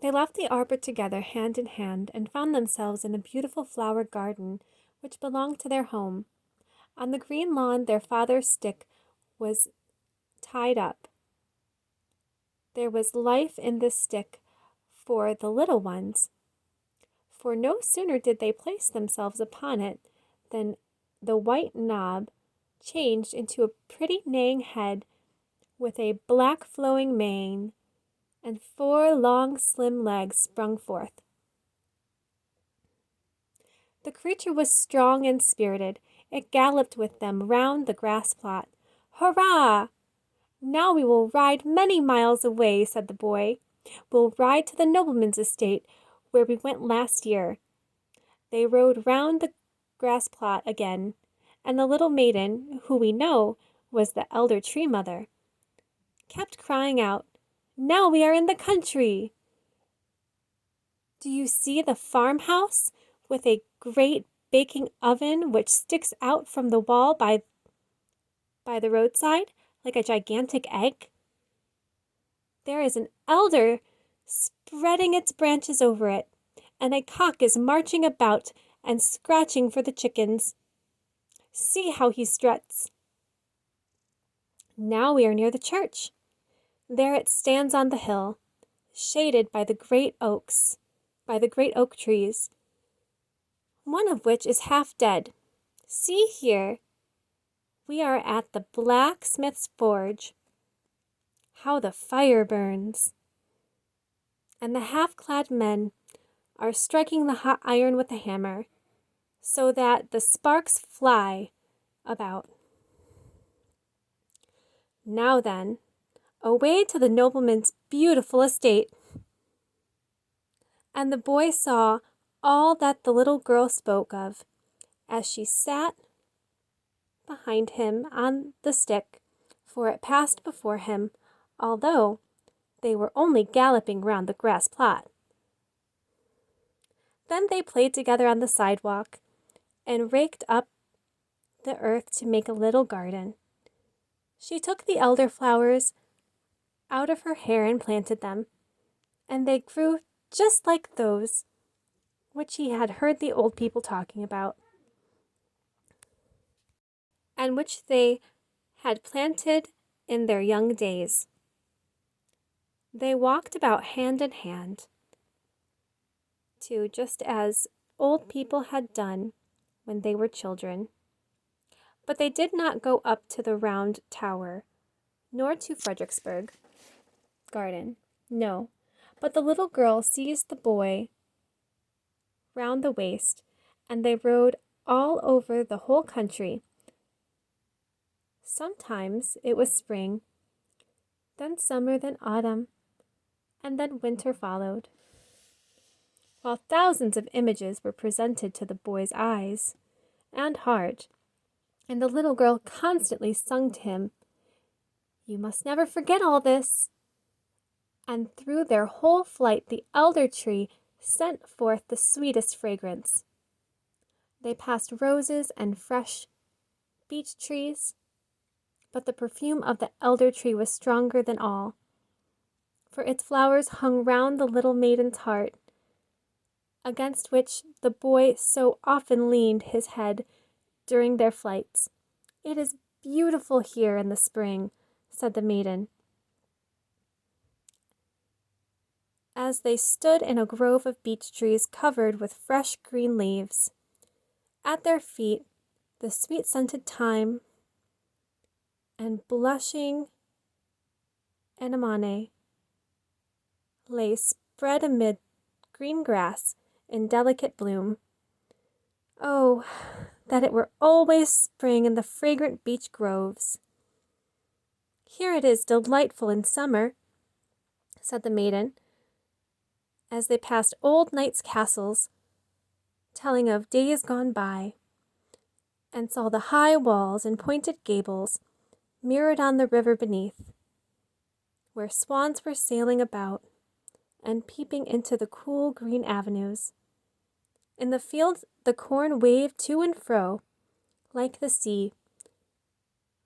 They left the arbor together hand in hand and found themselves in a beautiful flower garden which belonged to their home. On the green lawn their father's stick was tied up. There was life in this stick for the little ones, for no sooner did they place themselves upon it than the white knob changed into a pretty neighing head with a black flowing mane, and four long slim legs sprung forth. The creature was strong and spirited. It galloped with them round the grass plot. "Hurrah! Now we will ride many miles away," said the boy. "We'll ride to the nobleman's estate where we went last year." They rode round the grass plot again, and the little maiden, who we know was the elder Tree Mother, kept crying out, "Now we are in the country! Do you see the farmhouse with a great baking oven which sticks out from the wall by the roadside like a gigantic egg? There is an elder spreading its branches over it, and a cock is marching about and scratching for the chickens. See how he struts! Now we are near the church. There it stands on the hill, shaded by the great oak trees, one of which is half dead. See here, we are at the blacksmith's forge. How the fire burns! And the half-clad men are striking the hot iron with a hammer, so that the sparks fly about. Now then, away to the nobleman's beautiful estate." And the boy saw all that the little girl spoke of, as she sat behind him on the stick, for it passed before him, although they were only galloping round the grass plot. Then they played together on the sidewalk, and raked up the earth to make a little garden. She took the elder flowers out of her hair and planted them, and they grew just like those which he had heard the old people talking about, and which they had planted in their young days. They walked about hand in hand, too, just as old people had done when they were children. But they did not go up to the round tower, nor to Fredericksburg Garden. No, but the little girl seized the boy round the waist, and they rode all over the whole country. Sometimes it was spring, then summer, then autumn, and then winter followed, while thousands of images were presented to the boy's eyes and heart, and the little girl constantly sung to him, "You must never forget all this." And through their whole flight the elder tree sent forth the sweetest fragrance. They passed roses and fresh beech trees, but the perfume of the elder tree was stronger than all, for its flowers hung round the little maiden's heart, against which the boy so often leaned his head during their flights. "It is beautiful here in the spring," said the maiden, as they stood in a grove of beech trees covered with fresh green leaves. At their feet the sweet-scented thyme and blushing anemone lay spread amid green grass in delicate bloom. Oh, that it were always spring in the fragrant beech groves! "Here it is delightful in summer," said the maiden, as they passed old knights' castles, telling of days gone by, and saw the high walls and pointed gables mirrored on the river beneath, where swans were sailing about and peeping into the cool green avenues. In the fields the corn waved to and fro like the sea.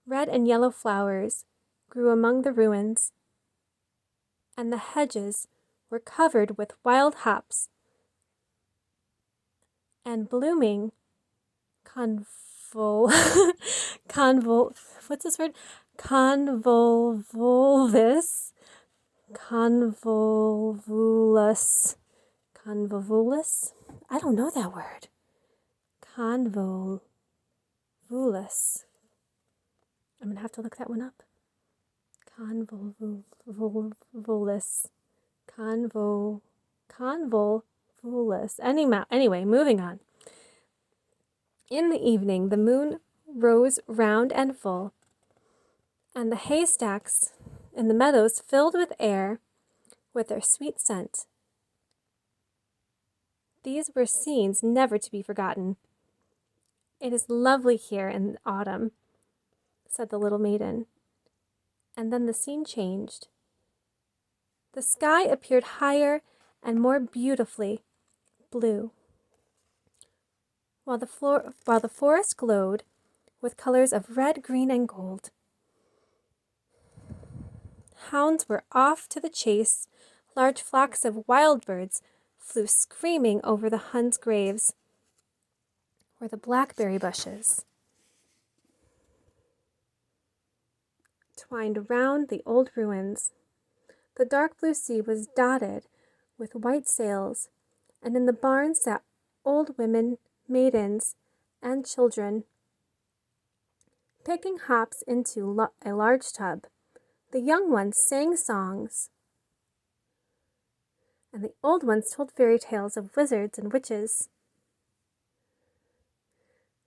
Red and yellow flowers grew among the ruins, and the hedges were covered with wild hops and blooming what's this word? Convolvulus. I don't know that word. Convolvulus. I'm going to have to look that one up. Convolvulus. Convolvulus. Anyway, moving on. In the evening, the moon rose round and full, and the haystacks in the meadows filled with air with their sweet scent. These were scenes never to be forgotten. "It is lovely here in autumn," said the little maiden. And then the scene changed. The sky appeared higher and more beautifully blue, while the forest glowed with colors of red, green, and gold. Hounds were off to the chase. Large flocks of wild birds flew screaming over the Huns' graves, where the blackberry bushes twined round the old ruins. The dark blue sea was dotted with white sails, and in the barns sat old women, maidens, and children, picking hops into a large tub. The young ones sang songs, and the old ones told fairy tales of wizards and witches.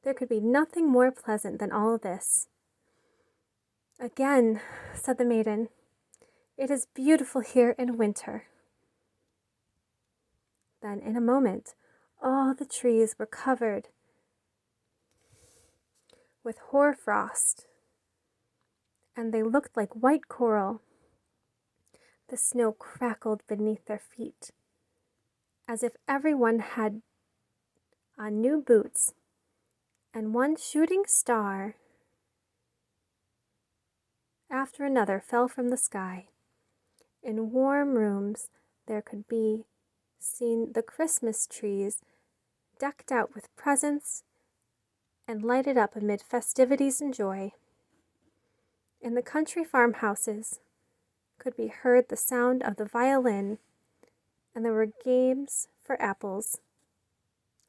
There could be nothing more pleasant than all this. "Again," said the maiden, "it is beautiful here in winter." Then in a moment, all the trees were covered with hoarfrost, and they looked like white coral. The snow crackled beneath their feet, as if everyone had on new boots, and one shooting star after another fell from the sky. In warm rooms there could be seen the Christmas trees decked out with presents and lighted up amid festivities and joy. In the country farmhouses could be heard the sound of the violin, and there were games for apples,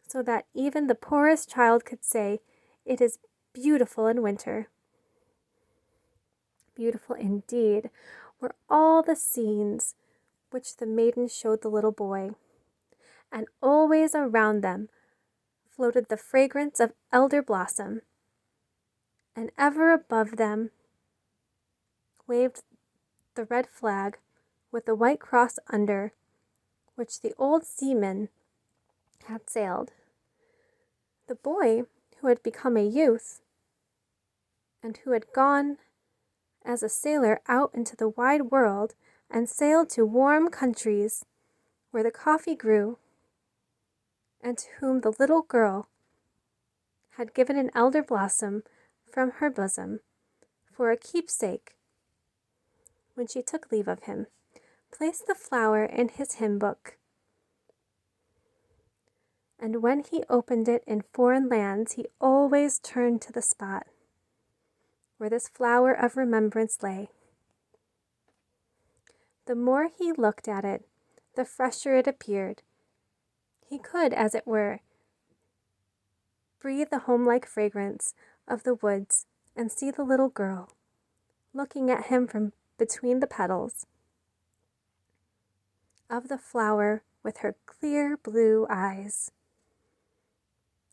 so that even the poorest child could say, "It is beautiful in winter." Beautiful indeed were all the scenes which the maiden showed the little boy, and always around them floated the fragrance of elder blossom, and ever above them waved the red flag with the white cross under which the old seaman had sailed. The boy, who had become a youth, and who had gone as a sailor out into the wide world and sailed to warm countries where the coffee grew, and to whom the little girl had given an elder blossom from her bosom for a keepsake when she took leave of him, placed the flower in his hymn book. And when he opened it in foreign lands, he always turned to the spot where this flower of remembrance lay. The more he looked at it, the fresher it appeared. He could, as it were, breathe the home-like fragrance of the woods and see the little girl looking at him from between the petals of the flower with her clear blue eyes,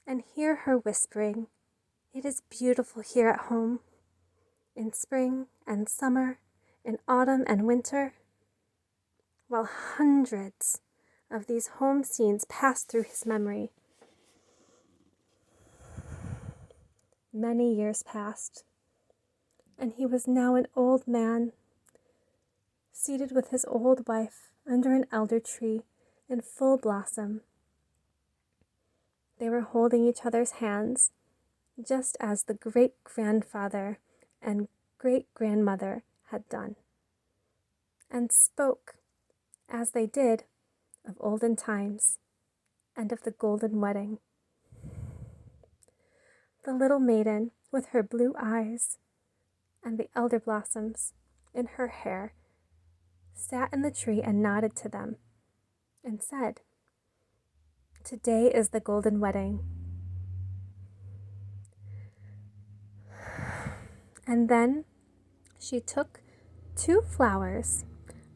and hear her whispering, "It is beautiful here at home, in spring and summer, in autumn and winter," while hundreds of these home scenes passed through his memory. Many years passed, and he was now an old man, seated with his old wife under an elder tree in full blossom. They were holding each other's hands, just as the great-grandfather and great-grandmother had done, and spoke as they did of olden times and of the golden wedding. The little maiden, with her blue eyes and the elder blossoms in her hair, sat in the tree and nodded to them and said, "Today is the golden wedding." And then she took 2 flowers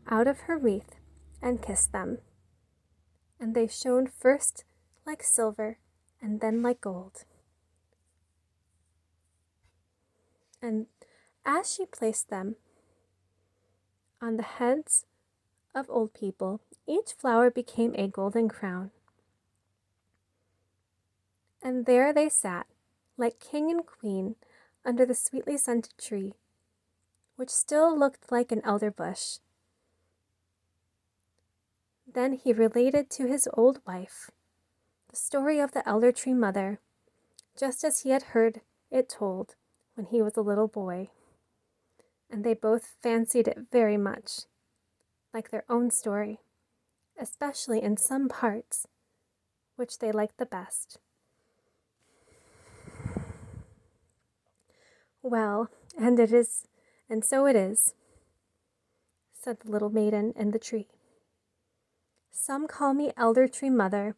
out of her wreath and kissed them, and they shone first like silver and then like gold. And as she placed them on the heads of old people, each flower became a golden crown. And there they sat, like king and queen, under the sweetly scented tree, which still looked like an elder bush. Then he related to his old wife the story of the elder tree mother, just as he had heard it told when he was a little boy, and they both fancied it very much like their own story, especially in some parts which they liked the best. "Well, and so it is," said the little maiden in the tree. "Some call me Elder Tree Mother,